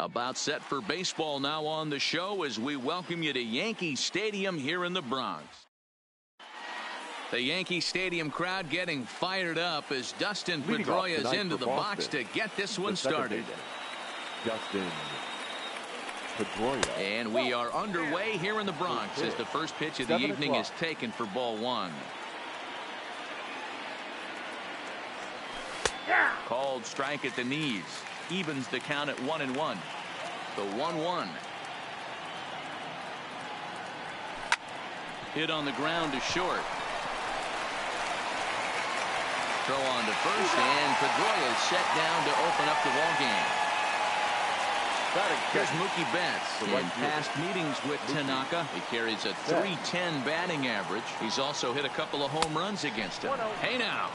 About set for baseball now on the show as we welcome you to Yankee Stadium here in the Bronx. The Yankee Stadium crowd getting fired up as Dustin Pedroia is into the box to get this one started. Dustin Pedroia. And we are underway here in the Bronx as the first pitch of the evening is taken for ball one. Called strike at the knees. Evens the count at 1-1. The 1-1. Hit on the ground to short. Throw on to first, and Pedroia is set down to open up the ball game. Here's Mookie Betts. In past meetings with Tanaka, he carries a .310 batting average. He's also hit a couple of home runs against him. Hey now.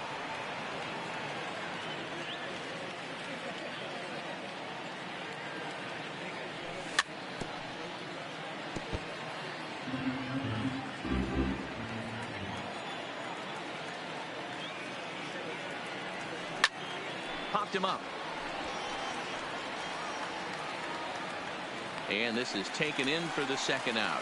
Popped him up. And this is taken in for the second out.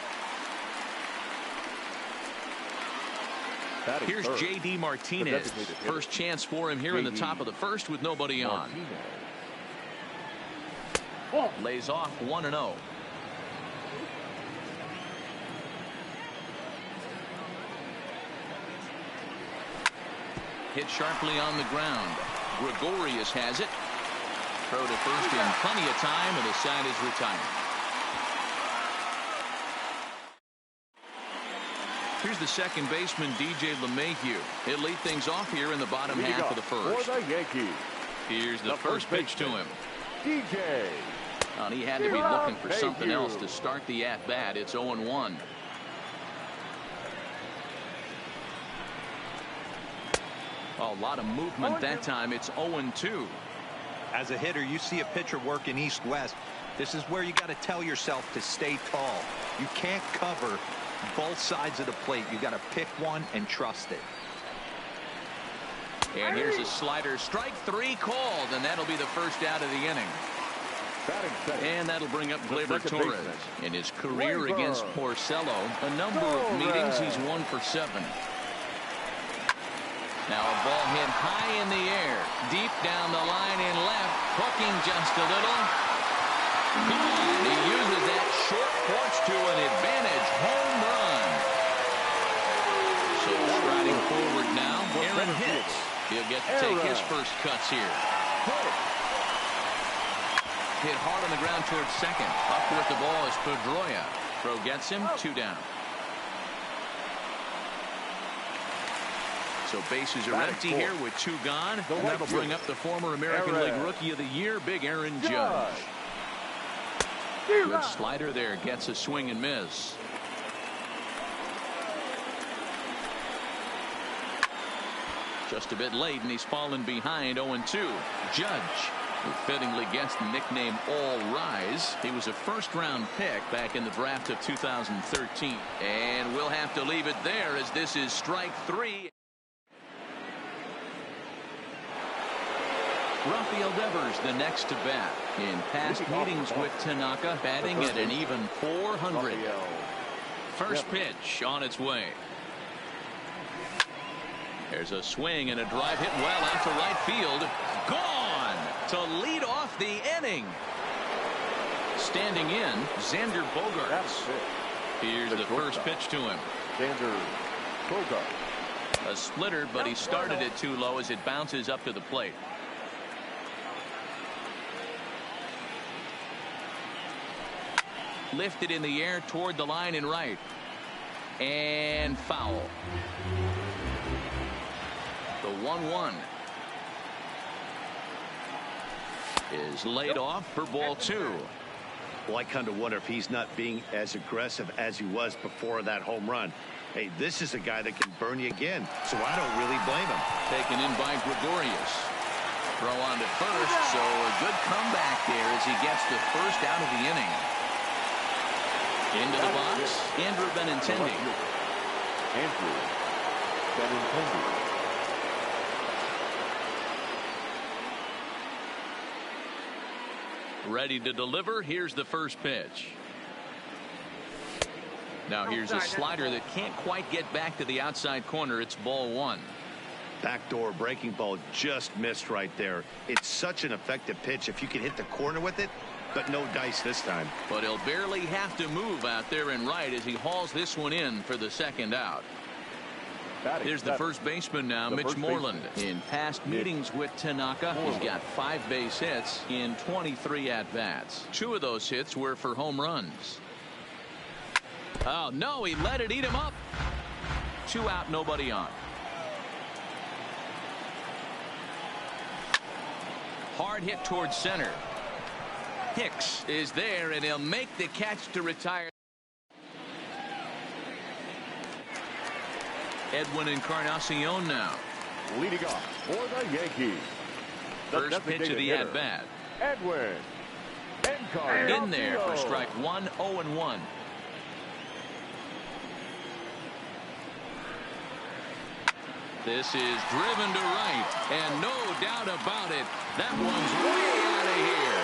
Here's J.D. Martinez. First chance for him here in the top of the first with nobody on. Lays off 1-0. Hit sharply on the ground. Gregorius has it. Throw to first in plenty of time, and the side is retired. Here's the second baseman, DJ LeMahieu. He'll lead things off here in the bottom half of the first. For the Yankees. Here's the first pitch to him. DJ. And he had to be looking for something else to start the at-bat. It's 0-1. A lot of movement that time. It's 0-2. As a hitter, you see a pitcher working east-west. This is where you got to tell yourself to stay tall. You can't cover both sides of the plate. You got to pick one and trust it. And here's a slider. Strike three called, and that'll be the first out of the inning. And that'll bring up Gleyber Torres. In his career against Porcello, a number of meetings, he's 1 for 7. Now a ball hit high in the air, deep down the line in left, hooking just a little. He uses that short porch to an advantage home run. So striding forward now, Aaron Hicks. He'll get to take his first cuts here. Hit hard on the ground towards second. Up with the ball is Pedroia. Throw gets him, 2 down. So bases are empty here with 2 gone. And that'll bring up the former American League Rookie of the Year, Big Aaron Judge. Good slider there. Gets a swing and miss. Just a bit late, and he's fallen behind 0-2. Judge, who fittingly gets the nickname All Rise. He was a first-round pick back in the draft of 2013. And we'll have to leave it there as this is strike 3. Rafael Devers the next to bat. In past meetings with Tanaka, batting at an even .400. First pitch on its way. There's a swing and a drive hit well out to right field. Gone to lead off the inning. Standing in, Xander Bogaerts. Here's the first pitch to him. Xander Bogaerts. A splitter, but he started it too low as it bounces up to the plate. Lifted in the air toward the line and right. And foul. The 1-1 is laid off for ball 2. Well, I kind of wonder if he's not being as aggressive as he was before that home run. Hey, this is a guy that can burn you again, so I don't really blame him. Taken in by Gregorius. Throw on to first, so a good comeback there as he gets the first out of the inning. Into the box, Andrew Benintendi. Andrew Benintendi. Ready to deliver. Here's the first pitch. Now here's a slider that can't quite get back to the outside corner. It's ball one. Backdoor breaking ball just missed right there. It's such an effective pitch if you can hit the corner with it, but no dice this time. But he'll barely have to move out there in right as he hauls this one in for the second out. Here's the first baseman now, Mitch Moreland. In past meetings with Tanaka, he's got 5 base hits in 23 at-bats. 2 of those hits were for home runs. Oh, no, he let it eat him up. 2 out, nobody on. Hard hit towards center. Hicks is there, and he'll make the catch to retire. Edwin Encarnacion now. Leading off for the Yankees. First pitch of the at-bat. Edwin Encarnacion. In there for strike 1, 0-1. This is driven to right, and no doubt about it, that one's way out of here.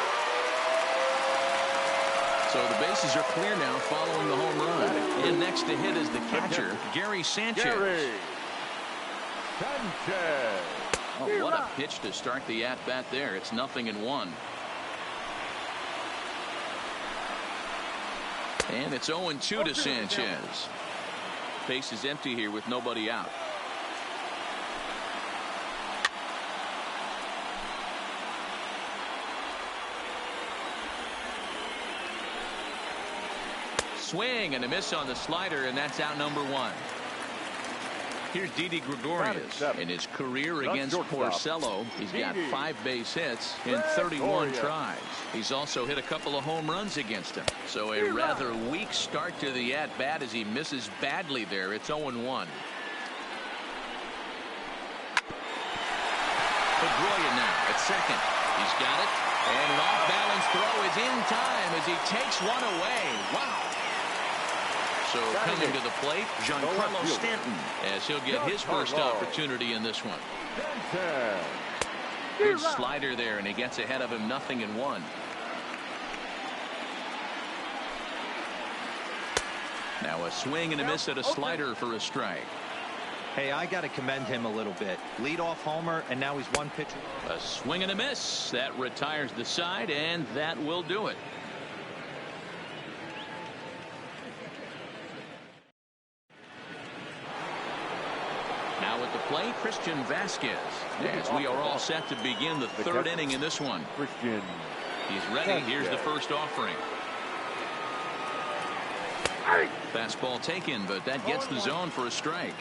So the bases are clear now following the home run. And next to hit is the catcher, Gary Sanchez. Oh, what a pitch to start the at-bat there. It's 0-1. And it's 0-2 to Sanchez. Base is empty here with nobody out. Swing and a miss on the slider, and that's out number 1. Here's Didi Gregorius. In his career against Porcello, he's got 5 base hits in 31 tries. He's also hit a couple of home runs against him. So a rather weak start to the at-bat as he misses badly there. It's 0-1. Pedroia now at second. He's got it. And an off-balance throw is in time as he takes one away. Wow. So coming to the plate, Giancarlo Stanton, as he'll get his first opportunity in this one. Good slider there, and he gets ahead of him, 0-1. Now a swing and a miss at a slider for a strike. Hey, I got to commend him a little bit. Leadoff homer, and now he's 1 pitch. A swing and a miss. That retires the side, and that will do it. Now at the plate, Christian Vasquez, as we are all set to begin the 3rd inning in this one. He's ready. Here's the first offering. Fastball taken, but that gets the zone for a strike.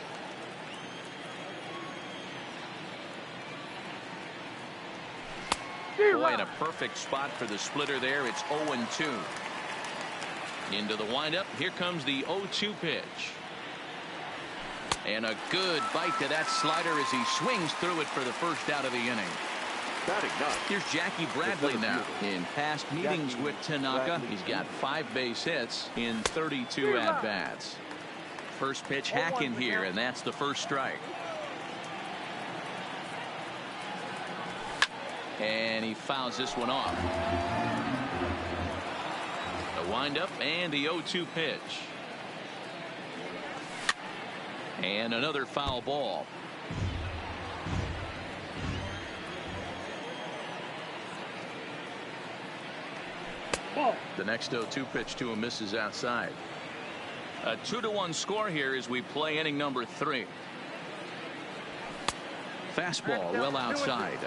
Boy, in a perfect spot for the splitter there. It's 0-2. Into the windup. Here comes the 0-2 pitch. And a good bite to that slider as he swings through it for the first out of the inning. Here's Jackie Bradley now. In past meetings with Tanaka, he's got 5 base hits in 32 at-bats. First pitch hack in here, and that's the first strike. And he fouls this one off. The windup and the 0-2 pitch. And another foul ball. The next 0-2 pitch to him misses outside. A 2-1 score here as we play inning number 3. Fastball well outside.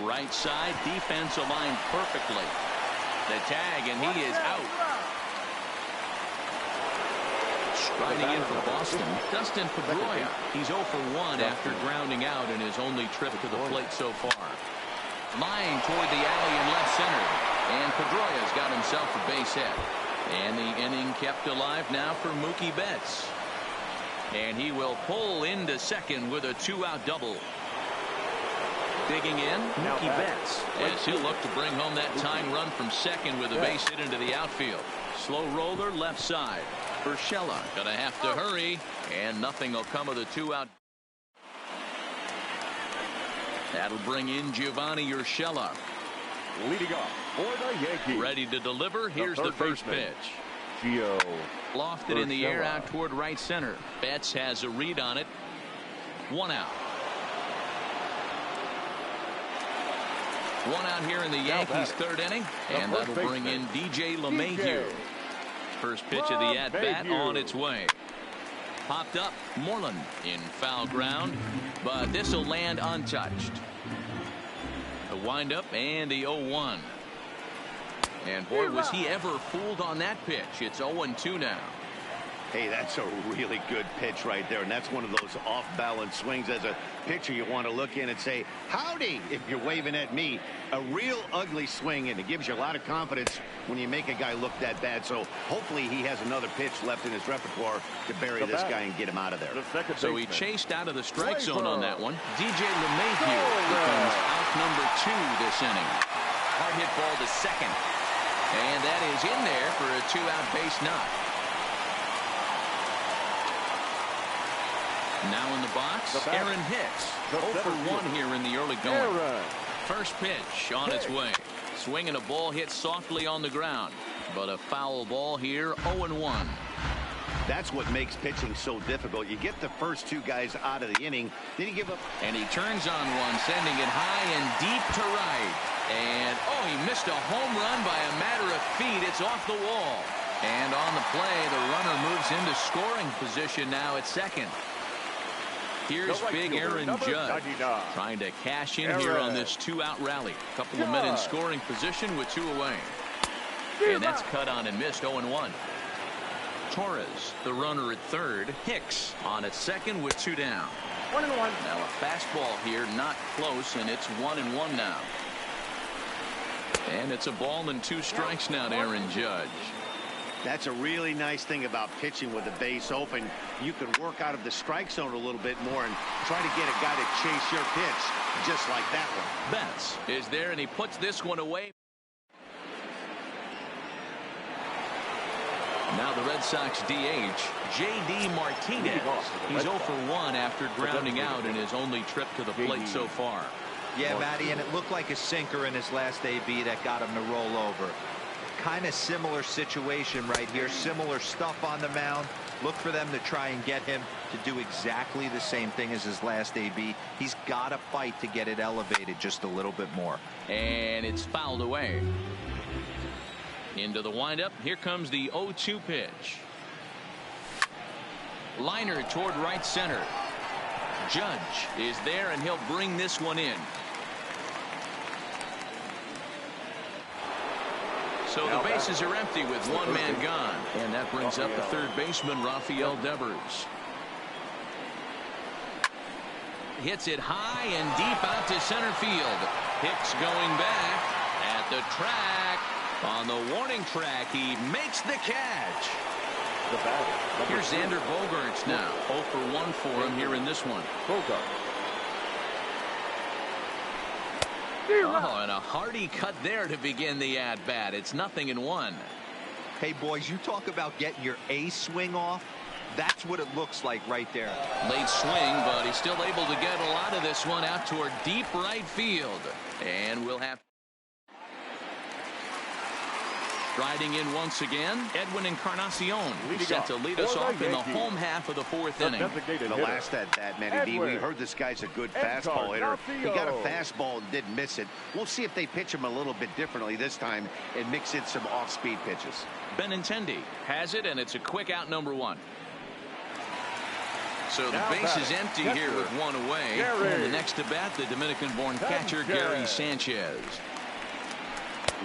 Right side, defense aligned perfectly. The tag, and he is out. Striding in for Boston, Dustin Pedroia. He's 0 for 1 after grounding out in his only trip to the plate so far. Line toward the alley in left center. And Pedroia's got himself a base hit. And the inning kept alive now for Mookie Betts. And he will pull into second with a 2-out double. Digging in, Mookie Betts, as he'll look to bring home that tying run from second with a base hit into the outfield. Slow roller left side. Urshela gonna have to hurry, and nothing will come of the 2-out. That'll bring in Giovanni Urshela. Leading off for the Yankees. Ready to deliver. Here's the first pitch. Gio Lofted in the air Urshela. out toward right center. Betts has a read on it. 1 out. 1 out here in the Yankees' third inning. And that'll bring in DJ LeMahieu. First pitch of the at-bat on its way. Popped up. Moreland in foul ground. But this will land untouched. The windup and the 0-1. And boy, was he ever fooled on that pitch. It's 0-2 now. Hey, that's a really good pitch right there, and that's one of those off-balance swings. As a pitcher, you want to look in and say, howdy, if you're waving at me. A real ugly swing, and it gives you a lot of confidence when you make a guy look that bad. So hopefully he has another pitch left in his repertoire to bury this guy and get him out of there. So he chased out of the strike zone on that one. DJ LeMahieu becomes out number 2 this inning. Hard hit ball to second. And that is in there for a 2-out base knock. Now in the box, Aaron Hicks. 0 for 1 here in the early going. First pitch on its way. Swinging a ball hit softly on the ground. But a foul ball here, 0-1. That's what makes pitching so difficult. You get the first 2 guys out of the inning, then you give up. And he turns on one, sending it high and deep to right. And, oh, he missed a home run by a matter of feet. It's off the wall. And on the play, the runner moves into scoring position now at second. Here's big Aaron Judge trying to cash in here on this 2-out rally. Couple of men in scoring position with 2 away. And that's cut on and missed. 0-1. Torres, the runner at third. Hicks on at second with 2 down. 1-1. Now a fastball here, not close, and it's 1-1 now. And it's a ball and 2 strikes now to Aaron Judge. That's a really nice thing about pitching with the base open. You can work out of the strike zone a little bit more and try to get a guy to chase your pitch, just like that one. Betts is there, and he puts this one away. Now the Red Sox DH, J.D. Martinez. He's 0 for 1 after grounding out in his only trip to the plate so far. Yeah, Matty, and it looked like a sinker in his last AB that got him to roll over. Kind of similar situation right here. Similar stuff on the mound. Look for them to try and get him to do exactly the same thing as his last AB. He's got to fight to get it elevated just a little bit more. And it's fouled away. Into the windup. Here comes the 0-2 pitch. Liner toward right center. Judge is there, and he'll bring this one in. So the bases are empty with 1 man gone. And that brings up the third baseman, Rafael Devers. Hits it high and deep out to center field. Hicks going back at the track. On the warning track, he makes the catch. Here's Xander Bogaerts now. 0 for 1 for him here in this one. Oh, and a hearty cut there to begin the at-bat. It's 0-1. Hey, boys, you talk about getting your A swing off. That's what it looks like right there. Late swing, but he's still able to get a lot of this one out toward deep right field. And we'll have... Riding in once again, Edwin Encarnacion, set to lead us off in the home half of the 4th inning. The last at-bat, Matty D, we heard this guy's a good fastball hitter. He got a fastball and didn't miss it. We'll see if they pitch him a little bit differently this time and mix in some off-speed pitches. Benintendi has it, and it's a quick out, number 1. So the base is empty here with 1 away. And the next at bat, the Dominican-born catcher, Gary Sanchez.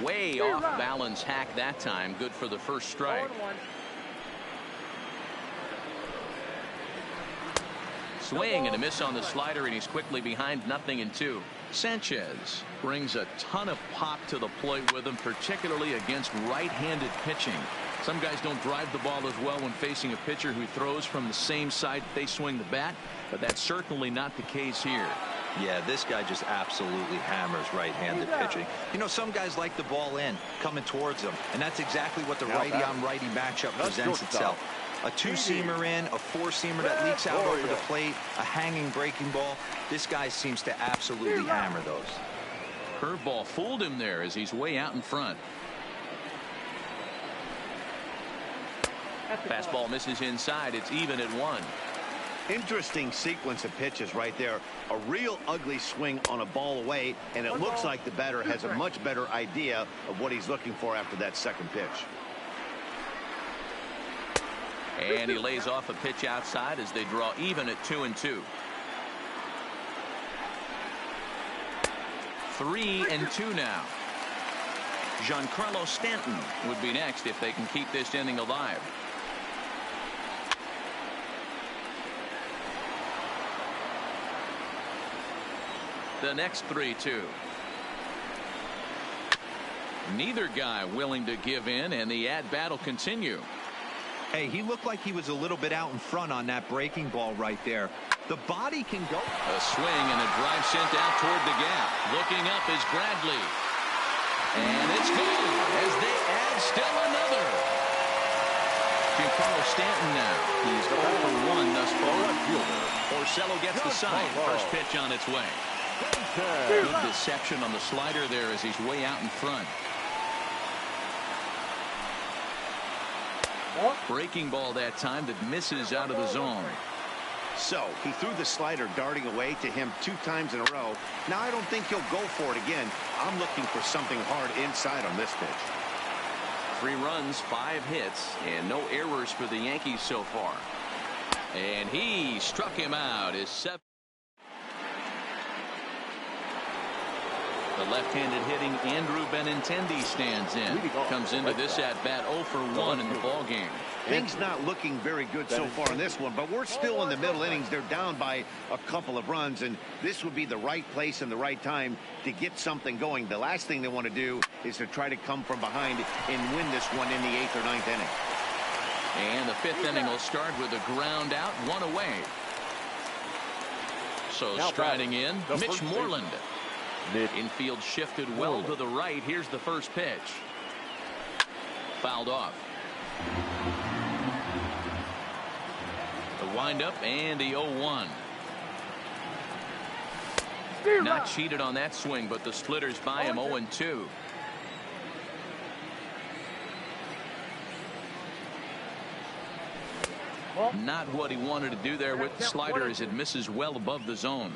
Way off balance hack that time. Good for the first strike. Swing and a miss on the slider, and he's quickly behind 0-2. Sanchez brings a ton of pop to the plate with him, particularly against right-handed pitching. Some guys don't drive the ball as well when facing a pitcher who throws from the same side they swing the bat, but that's certainly not the case here. Yeah, this guy just absolutely hammers right-handed pitching. You know, some guys like the ball in, coming towards them, and that's exactly what the righty-on-righty matchup presents itself. A two-seamer in, a four-seamer that leaks out over the plate, a hanging breaking ball. This guy seems to absolutely hammer those. Curveball fooled him there as he's way out in front. Fastball misses inside. It's even at 1. Interesting sequence of pitches right there. A real ugly swing on a ball away, and it looks like the batter has a much better idea of what he's looking for after that second pitch. And he lays off a pitch outside as they draw even at 2-2. 3-2 now. Giancarlo Stanton would be next if they can keep this inning alive. The next 3-2. Neither guy willing to give in, and the at-bat will continue. Hey, he looked like he was a little bit out in front on that breaking ball right there. The body can go. A swing and a drive sent out toward the gap. Looking up is Bradley. And it's gone as they add still another. Giancarlo Stanton now. He's 0-1 thus far. Orsello gets the sign. First pitch on its way. Good deception on the slider there as he's way out in front. Breaking ball that time that misses out of the zone. So he threw the slider darting away to him 2 times in a row. Now I don't think he'll go for it again. I'm looking for something hard inside on this pitch. 3 runs, 5 hits, and no errors for the Yankees so far. And he struck him out. His 7th. The left-handed hitting Andrew Benintendi stands in. Comes into this at-bat 0-for-1 in the ballgame. Things not looking very good so far in this one, but we're still in the middle innings. They're down by a couple of runs, and this would be the right place and the right time to get something going. The last thing they want to do is to try to come from behind and win this one in the 8th or 9th inning. And the 5th inning will start with a ground out, 1 away. So striding in, Mitch Moreland. Infield shifted well to the right. Here's the first pitch. Fouled off. The windup and the 0-1. Not cheated on that swing, but the splitters by him 0-2. Not what he wanted to do there with the slider as it misses well above the zone.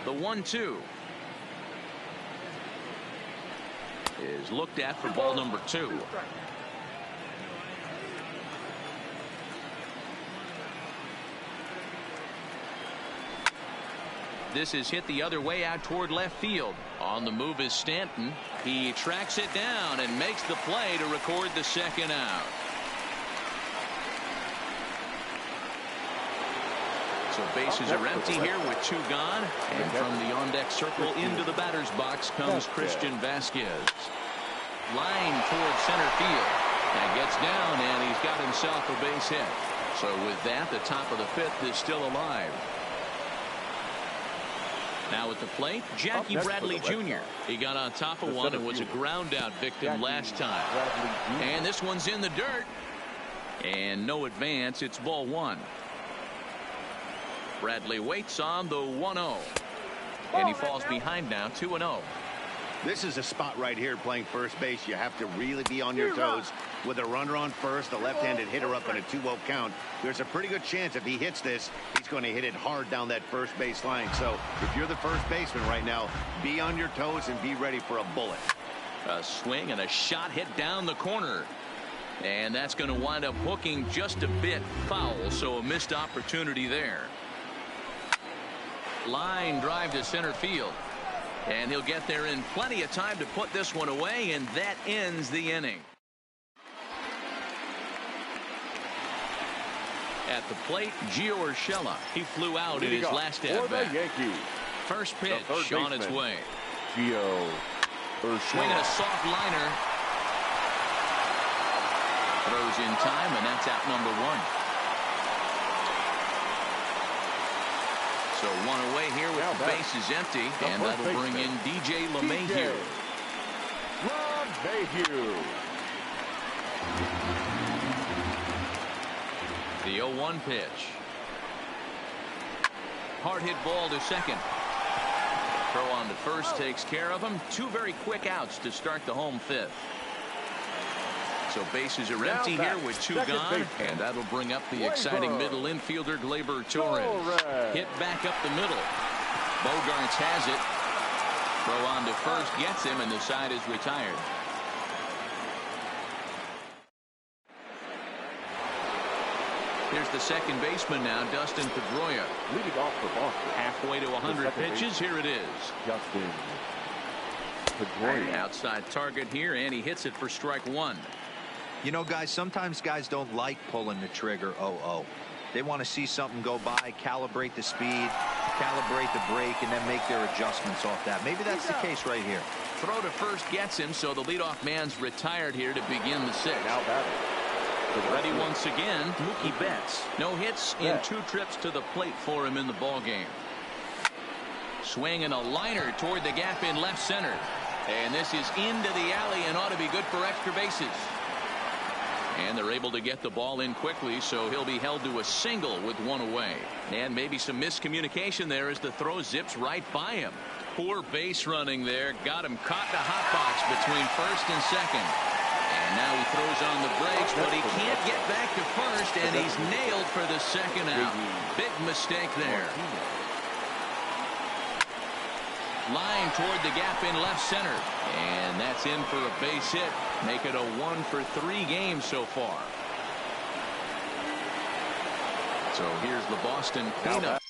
The 1-2 is looked at for ball number 2. This is hit the other way out toward left field. On the move is Stanton. He tracks it down and makes the play to record the second out. So bases are empty here with 2 gone. And from the on-deck circle into the batter's box comes Christian Vasquez. Line towards center field. And gets down, and he's got himself a base hit. So with that, the top of the 5th is still alive. Now at the plate, Jackie Bradley Jr. He got on top of one and was a ground out victim last time. And this one's in the dirt. And no advance. It's ball 1. Bradley waits on the 1-0. And he falls behind now 2-0. This is a spot right here playing first base. You have to really be on your toes. With a runner on first, a left-handed hitter up in a 2-0 count. There's a pretty good chance if he hits this, he's going to hit it hard down that first base line. So if you're the first baseman right now, be on your toes and be ready for a bullet. A swing and a shot hit down the corner. And that's going to wind up hooking just a bit foul. So a missed opportunity there. Line drive to center field. And he'll get there in plenty of time to put this one away, and that ends the inning. At the plate, Gio Urshela. He flew out in his last at-bat. First pitch on its way. Gio Urshela. Swinging a soft liner. Throws in time, and that's out number 1. So one away here with the bases empty, and that'll bring in DJ LeMahieu. The 0-1 pitch. Hard hit ball to second. Throw on to first takes care of him. Two very quick outs to start the home fifth. So bases are empty here with two gone, and that'll bring up the exciting middle infielder Gleyber Torres. Hit back up the middle. Bogarts has it. Throw on to first gets him, and the side is retired. Here's the second baseman now, Dustin Pedroia. Leading off for Boston. Halfway to 100 pitches. Here it is. Dustin Pedroia. Outside target here, and he hits it for strike one. You know, guys, sometimes guys don't like pulling the trigger 0-0. They want to see something go by, calibrate the speed, calibrate the break, and then make their adjustments off that. Maybe that's the case right here. Throw to first gets him, so the leadoff man's retired here to begin the sixth. Now batting. Ready once again, Mookie Betts. No hits in 2 trips to the plate for him in the ball game. Swinging a liner toward the gap in left center. And this is into the alley and ought to be good for extra bases. And they're able to get the ball in quickly, so he'll be held to a single with one away. And maybe some miscommunication there as the throw zips right by him. Poor base running there. Got him caught in a hot box between first and second. And now he throws on the brakes, but he can't get back to first, and he's nailed for the second out. Big mistake there. Line toward the gap in left center, and that's in for a base hit. Make it a 1-for-3 game so far. So here's the Boston cleanup.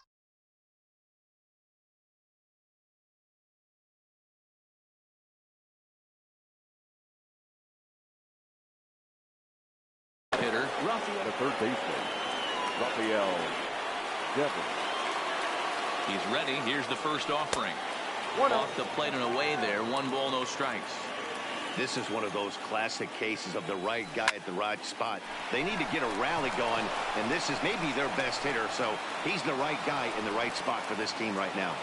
Hitter. The third baseman, Raphael Devers. He's ready. Here's the first offering. Off the plate and away there. 1 ball, no strikes. This is one of those classic cases of the right guy at the right spot. They need to get a rally going, and this is maybe their best hitter, so he's the right guy in the right spot for this team right now.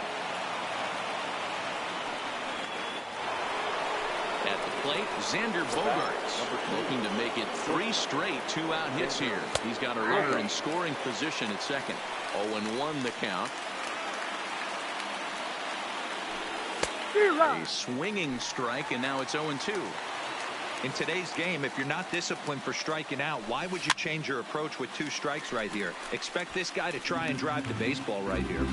At the plate, Xander Bogaerts looking to make it 3 straight 2-out hits here. He's got a runner in scoring position at second. 0-1 the count. A swinging strike, and now it's 0-2. In today's game, if you're not disciplined for striking out, why would you change your approach with 2 strikes right here? Expect this guy to try and drive the baseball right here.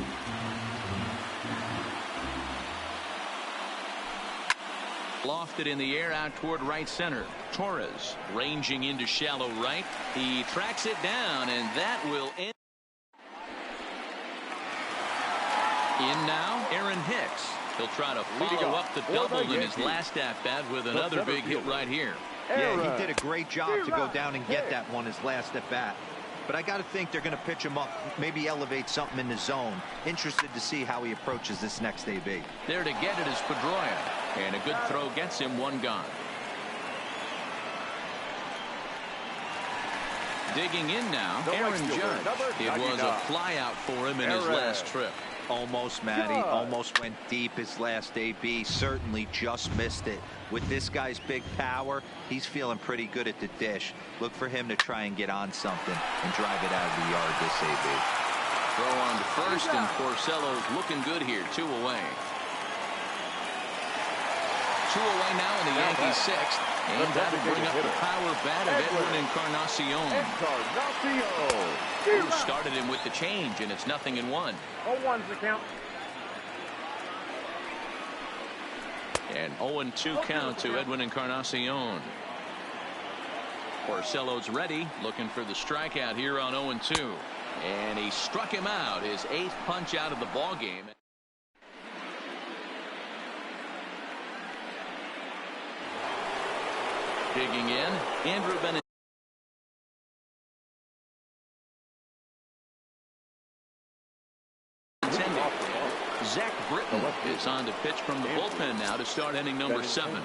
Lofted in the air out toward right center. Torres ranging into shallow right. He tracks it down, and that will end. In now, Aaron Hicks. He'll try to follow up the double in his last at-bat with another big hit right here. Yeah, he did a great job to go down and get that one his last at-bat. But I got to think they're going to pitch him up, maybe elevate something in the zone. Interested to see how he approaches this next AB. There to get it is Pedroia. And a good throw gets him 1 gone. Digging in now, Aaron Judge. It was a fly out for him in his last trip. Almost, Matty. Almost went deep his last AB. Certainly just missed it. With this guy's big power, he's feeling pretty good at the dish. Look for him to try and get on something and drive it out of the yard this AB. Throw on to first, and Porcello's looking good here. 2 away. 2 away now in the Yankees' 6th. And that'll bring up the power bat of Edwin Encarnacion. Who started him with the change, and it's 0-1. 0-1's the count. And 0-2 count to Edwin Encarnacion. Porcello's ready, looking for the strikeout here on 0-2. And he struck him out, his 8th punch out of the ball game. Digging in, Andrew Benintendi. Zach Britton is on to pitch from the bullpen now to start inning number 7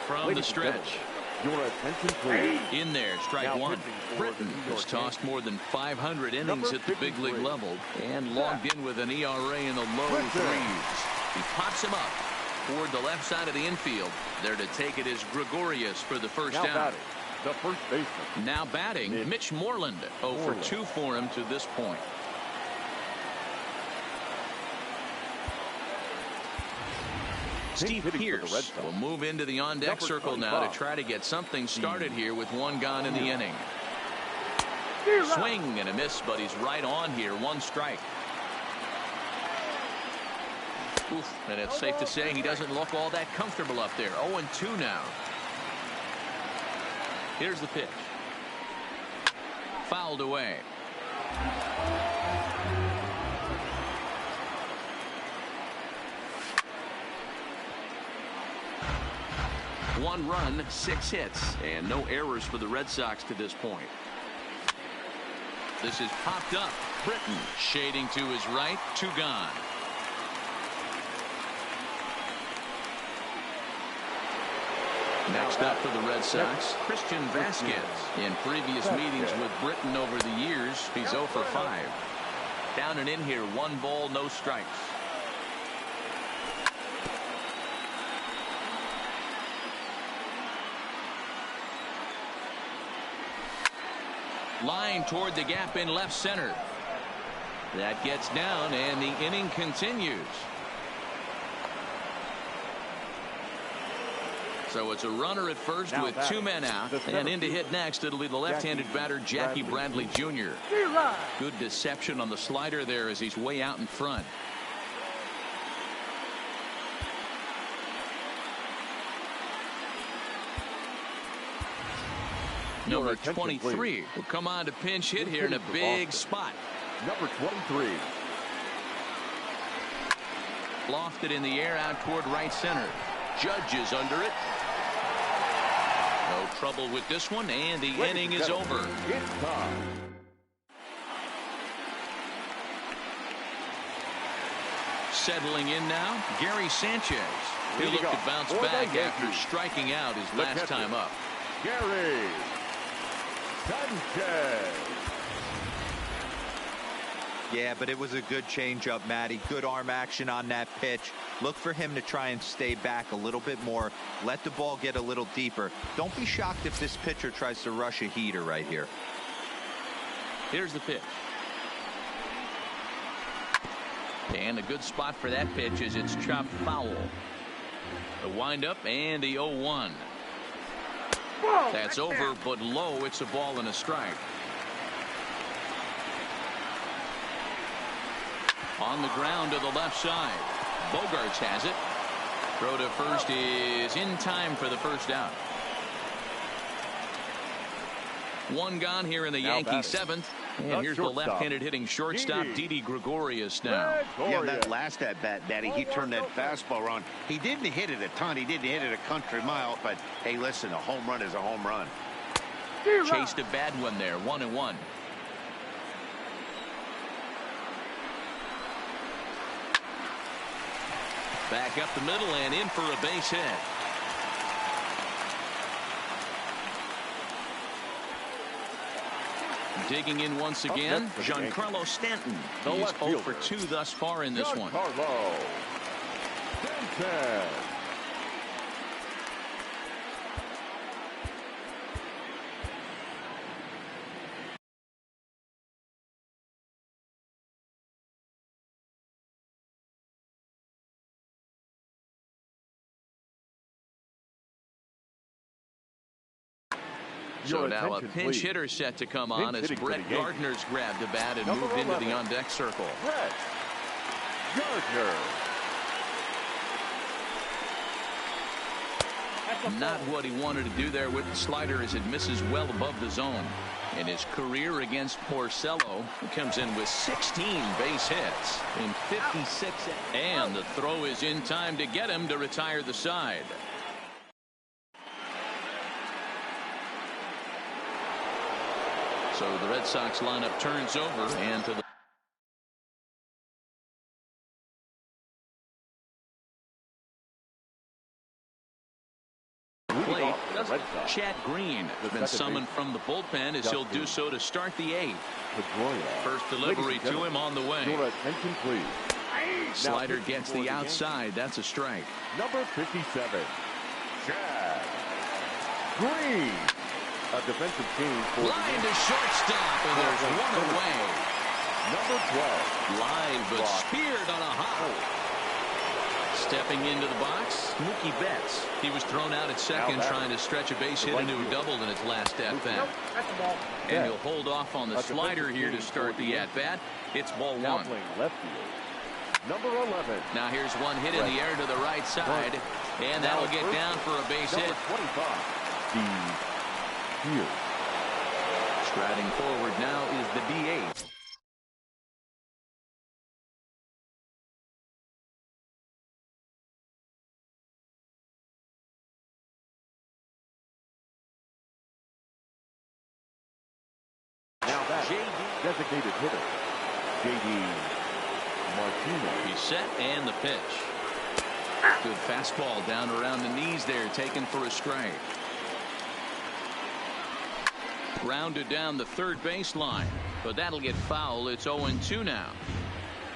from the stretch. Your attention, please. In there, strike Now one. pitching for Britain the New York has tossed more than 500 innings Number at the big league 53. level and logged in with an ERA in the low Britain. threes. He pops him up toward the left side of the infield. There to take it is Gregorius for the first Now down. batting, the first baseman. Now batting, Mitch Moreland. 0 for 2 for him to this point. Steve hitting for the Red Pierce Sox. will move into the on-deck Number circle now 25. to try to get something started here with one gone in the inning. Swing and a miss, but he's right on here. One strike. Oof, and it's safe to say he doesn't look all that comfortable up there. 0-2 now. Here's the pitch. Fouled away. One run, 6 hits, and no errors for the Red Sox to this point. This is popped up. Britain shading to his right. 2 gone. Next up for the Red Sox, Christian Vasquez. In previous meetings with Britain over the years, he's 0 for 5. Down and in here, 1 ball, no strikes. Line toward the gap in left center. That gets down, and the inning continues. So it's a runner at first Now with batting, 2 men out, the and in to hit next it'll be the left-handed batter Jackie Bradley Jr. Good deception on the slider there as he's way out in front. Number 23 will come on to pinch hit here in a big spot. Number 23. Lofted in the air out toward right center. Judge is under it. No trouble with this one, and the inning is over. It's time. Settling in now, Gary Sanchez. He'll look to bounce back after striking out his last time up. Gary Sanchez. Yeah, but it was a good changeup, Matty. Good arm action on that pitch. Look for him to try and stay back a little bit more. Let the ball get a little deeper. Don't be shocked if this pitcher tries to rush a heater right here. Here's the pitch. And a good spot for that pitch as it's chopped foul. The windup and the 0-1. That's over, but low. It's a ball and a strike. On the ground to the left side. Bogarts has it. Throw to first is in time for the first out. 1 gone here in the Yankee 7th. And here's the left-handed hitting shortstop, Didi Gregorius now. Yeah, that last at-bat, Daddy, he turned that fastball around. He didn't hit it a ton. He didn't hit it a country mile. But, hey, listen, a home run is a home run. Chased a bad one there, 1-1. Back up the middle and in for a base hit. Digging in once again, Giancarlo Stanton. He's 0 for 2 thus far in this one. Giancarlo Stanton. So now a pinch hitter set to come on as Brett Gardner's grabbed the bat and moved into the on-deck circle. Brett Gardner. Not what he wanted to do there with the slider as it misses well above the zone. In his career against Porcello, he comes in with 16 base hits in 56. And the throw is in time to get him to retire the side. So the Red Sox lineup turns over and to the plate. Chad Green has been summoned from the bullpen as he'll do so to start the 8th. First delivery to him on the way. Your attention, please. Slider gets the outside. That's a strike. Number 57, Chad Green. A defensive change for line to shortstop, and there's one away. Number 12, Line, but speared on a hop. Stepping into the box, Mookie Betts. He was thrown out at second trying to stretch a base hit into a double in his last at-bat. And he'll hold off on the slider here to start the at-bat. It's ball one. Left field. Number 11. Now here's one hit in the air to the right side, and that'll get down for a base hit. Number 25, Steve Pierce. Striding forward now is the DH. Now that designated hitter, J.D. Martinez. He's set, and the pitch. Good fastball down around the knees there, taken for a strike. Grounded down the third baseline, but that'll get foul. It's 0-2 now.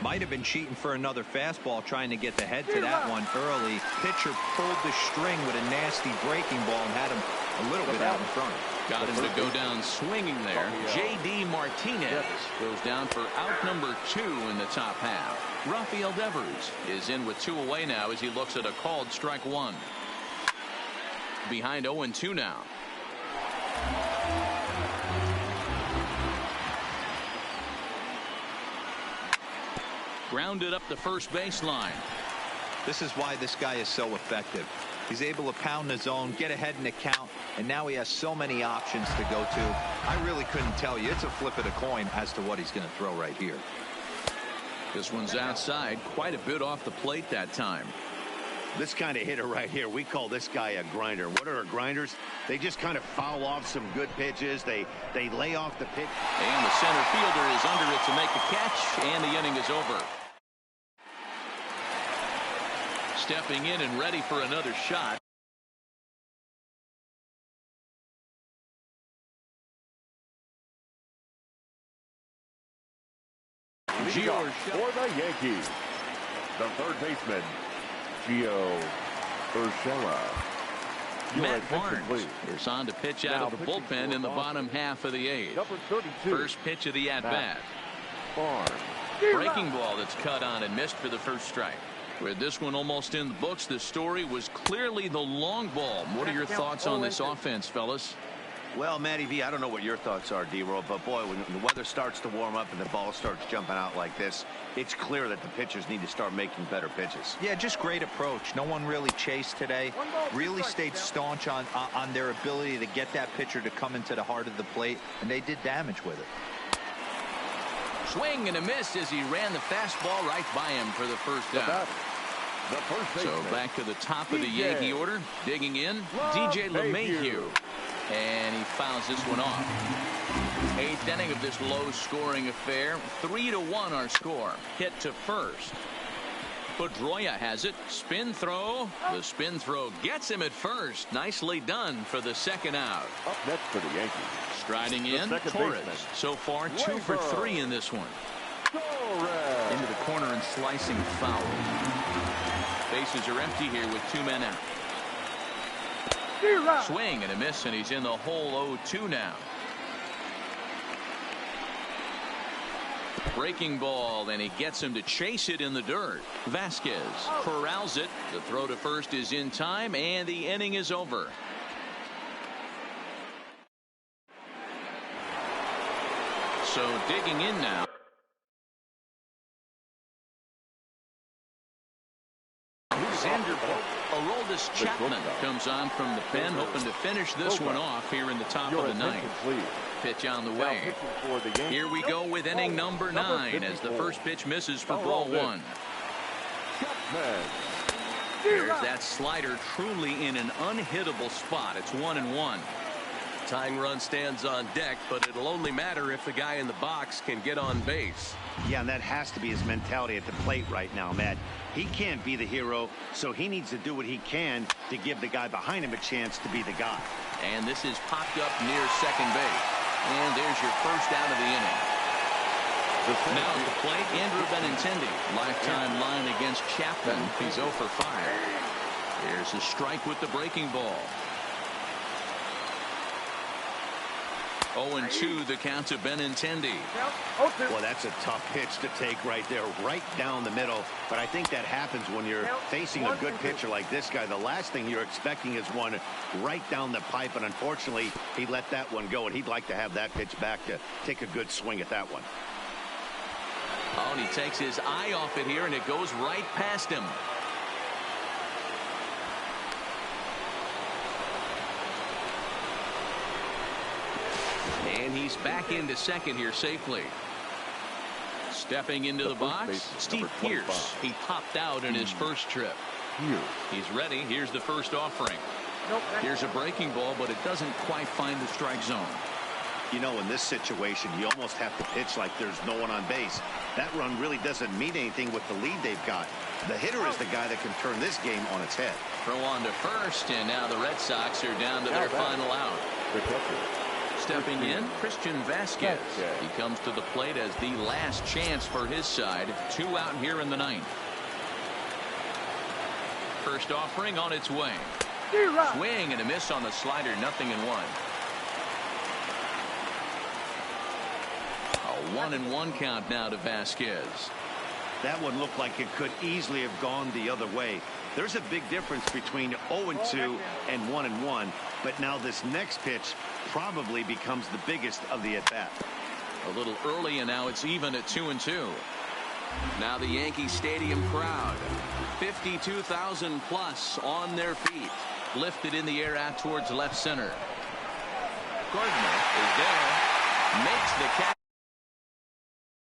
Might have been cheating for another fastball, trying to get the head to that one early. Pitcher pulled the string with a nasty breaking ball and had him a little bit out in front. Got him to go down swinging there. J.D. Martinez goes down for out number 2 in the top half. Rafael Devers is in with 2 away now as he looks at a called strike 1. Behind 0-2 now. Grounded up the first baseline. This is why this guy is so effective. He's able to pound the zone, get ahead in the count, and now he has so many options to go to. I really couldn't tell you. It's a flip of the coin as to what he's going to throw right here. This one's outside, quite a bit off the plate that time. This kind of hitter right here, we call this guy a grinder. What are grinders? They just kind of foul off some good pitches. They lay off the pitch. And the center fielder is under it to make a catch, and the inning is over. Stepping in and ready for another shot. Gio for the Yankees, the third baseman, Gio Urshela. Matt Barnes is on to pitch out of the bullpen in the bottom half of the 8th. Number 32. First pitch of the at-bat. Barnes. Breaking ball that's cut on and missed for the first strike. With this one almost in the books, the story was clearly the long ball. What are your thoughts on this offense, fellas? Well, Matty V, I don't know what your thoughts are, D-Roll, but boy, when the weather starts to warm up and the ball starts jumping out like this, it's clear that the pitchers need to start making better pitches. Yeah, just great approach. No one really chased today. Really stayed staunch on their ability to get that pitcher to come into the heart of the plate, and they did damage with it. Swing and a miss as he ran the fastball right by him for the first down. So back to the top of the Yankee order. Digging in, DJ LeMahieu. And he fouls this one off. 8th inning of this low-scoring affair. 3-1 our score. Hit to first. Pedroia has it. Spin throw. The spin throw gets him at first. Nicely done for the second out. Up next for the Yankees. Striding in, Torres. So far, 2 for 3 in this one. Torres. Into the corner and slicing foul. Bases are empty here with 2 men out. Swing and a miss, and he's in the hole. 0-2 now. Breaking ball, and he gets him to chase it in the dirt. Vasquez corrals it. The throw to first is in time, and the inning is over. So digging in now. Xander Aroldis Chapman comes on from the pen, hoping to finish this one off here in the top of the 9th. Pitch on the way. Here we go with inning number 9 as the first pitch misses for ball 1. There's that slider truly in an unhittable spot. It's 1-1. Tying run stands on deck, but it'll only matter if the guy in the box can get on base. Yeah, and that has to be his mentality at the plate right now, Matt. He can't be the hero, so he needs to do what he can to give the guy behind him a chance to be the guy. And this is popped up near second base. And there's your first out of the inning. Now at the plate, Andrew Benintendi. Lifetime line against Chapman. He's 0 for 5. Here's a strike with the breaking ball. 0-2 the count to Benintendi. Well, that's a tough pitch to take right there, right down the middle. But I think that happens when you're facing a good pitcher like this guy. The last thing you're expecting is one right down the pipe, and unfortunately, he let that one go, and he'd like to have that pitch back to take a good swing at that one. Oh, and he takes his eye off it here, and it goes right past him. And he's back into second here safely. Stepping into the box, Steve Pearce. He popped out in his first trip. He's ready. Here's the first offering. Here's a breaking ball, but it doesn't quite find the strike zone. You know, in this situation, you almost have to pitch like there's no one on base. That run really doesn't mean anything with the lead they've got. The hitter is the guy that can turn this game on its head. Throw on to first, and now the Red Sox are down to their final out. Stepping in, Christian Vasquez. He comes to the plate as the last chance for his side. 2 out here in the 9th. First offering on its way. Swing and a miss on the slider. 0-1. A 1-1 count now to Vasquez. That one looked like it could easily have gone the other way. There's a big difference between 0-2 and 1-1, but now this next pitch probably becomes the biggest of the at-bat. A little early, and now it's even at 2-2. Now the Yankee Stadium crowd, 52,000 plus on their feet, lifted in the air out towards left center. Gardner is there, makes the catch.